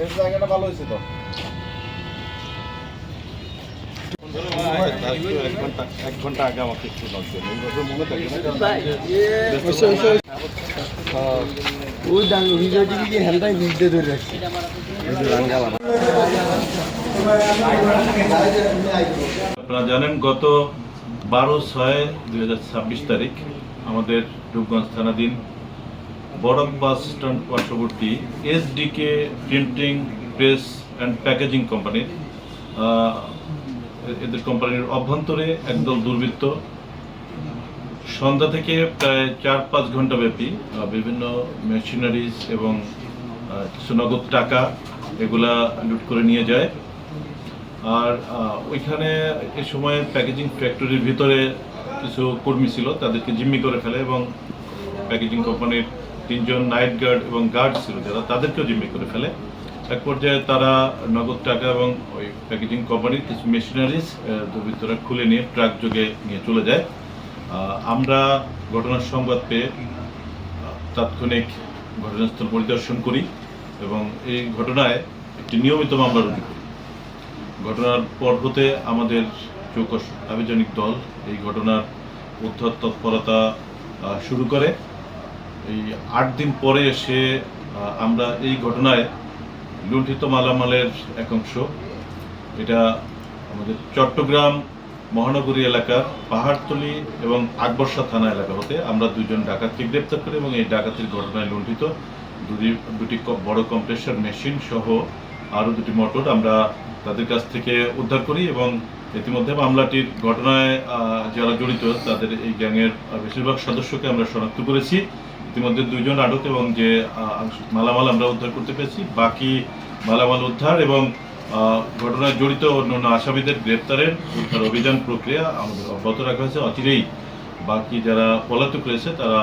এর জায়গাটা ভালো হয়েছে তো। এক ঘন্টা আগে আমাকে একটু মনে থাকে আপনারা জানেন গত 12/6/2026 তারিখ আমাদের রূপগঞ্জ থানাধীন বড়ক বাস স্ট্যান্ড পার্শ্ববর্তী SDK printing press and packaging কোম্পানির এদের কোম্পানির অভ্যন্তরে একদল দুর্বৃত্ত সন্ধ্যা থেকে প্রায় 4-5 ঘন্টা ব্যাপী বিভিন্ন মেশিনারিজ এবং কিছু নগদ টাকা এগুলা লুট করে নিয়ে যায়। আর ওইখানে এই সময় প্যাকেজিং ফ্যাক্টরির ভিতরে কিছু কর্মী ছিল, তাদেরকে জিম্মি করে ফেলে এবং প্যাকেজিং কোম্পানির 3 জন নাইট গার্ড এবং গার্ড ছিল যারা, তাদেরকেও জিম্মি করে ফেলে। এক পর্যায়ে তারা নগদ টাকা এবং ওই প্যাকেজিং কোম্পানির কিছু মেশিনারিজ দুর্বৃত্তরা খুলে নিয়ে ট্রাক যোগে নিয়ে চলে যায়। আমরা ঘটনার সংবাদ পেয়ে তাৎক্ষণিক ঘটনাস্থল পরিদর্শন করি এবং এই ঘটনায় একটি নিয়মিত মামলা রুজু করি। ঘটনার পর হতে আমাদের চৌকস আভিযানিক দল এই ঘটনার উদ্ধার তৎপরতা শুরু করে। এই 8 দিন পরে এসে আমরা এই ঘটনায় লুণ্ঠিত মালামালের এক অংশ, এটা আমাদের চট্টগ্রাম মহানগরী এলাকার পাহাড়তলী এবং আকবরশাহ থানা এলাকা হতে আমরা 2 জন ডাকাতকে গ্রেপ্তার করি এবং এই ডাকাতির ঘটনায় লুণ্ঠিত দুটি বড় কম্প্রেসার মেশিন সহ আরও 2টি মোটর আমরা তাদের কাছ থেকে উদ্ধার করি এবং ইতিমধ্যে মামলাটির ঘটনায় যারা জড়িত তাদের এই গ্যাংয়ের বেশিরভাগ সদস্যকে আমরা শনাক্ত করেছি। ইতিমধ্যে 2 জন আটক এবং যে মালামাল আমরা উদ্ধার করতে পেরেছি, বাকি মালামাল উদ্ধার এবং ঘটনায় জড়িত অন্যান্য আসামিদের গ্রেপ্তারের উদ্ধার অভিযান প্রক্রিয়া আমাদের অব্যাহত রাখা হয়েছে। অচিরেই বাকি যারা পলাতক রয়েছে তারা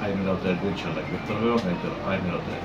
আইনের আওতায় ইনশাআল্লাহ গ্রেপ্তার হবে এবং আইনের আওতায়